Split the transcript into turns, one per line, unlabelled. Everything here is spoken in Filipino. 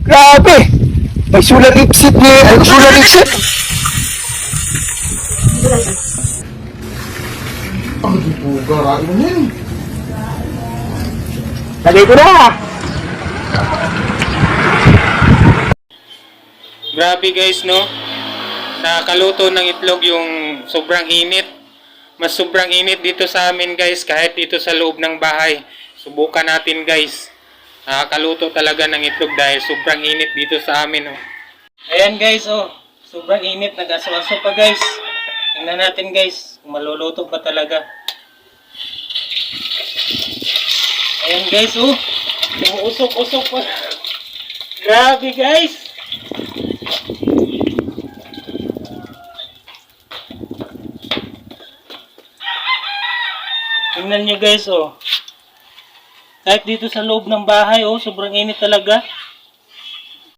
Grabe! May solar exit ni... Ay, solar exit!
Ang dipuga, rain mo yan.
Lagay ko na!
Grabe guys, no? Nakakaluto ng itlog yung sobrang init. Mas sobrang init dito sa amin guys, kahit dito sa loob ng bahay. Subukan natin guys. Nakakaluto talaga ng itlog dahil sobrang init dito sa amin. Oh. Ayan guys, oh. Sobrang init. Nag-aso-aso pa guys. Tingnan natin guys kung maluluto pa talaga. Ayan guys, oh. Umuusok-usok pa. Grabe guys. Tingnan nyo guys, oh. Kahit dito sa loob ng bahay, oh, sobrang init talaga.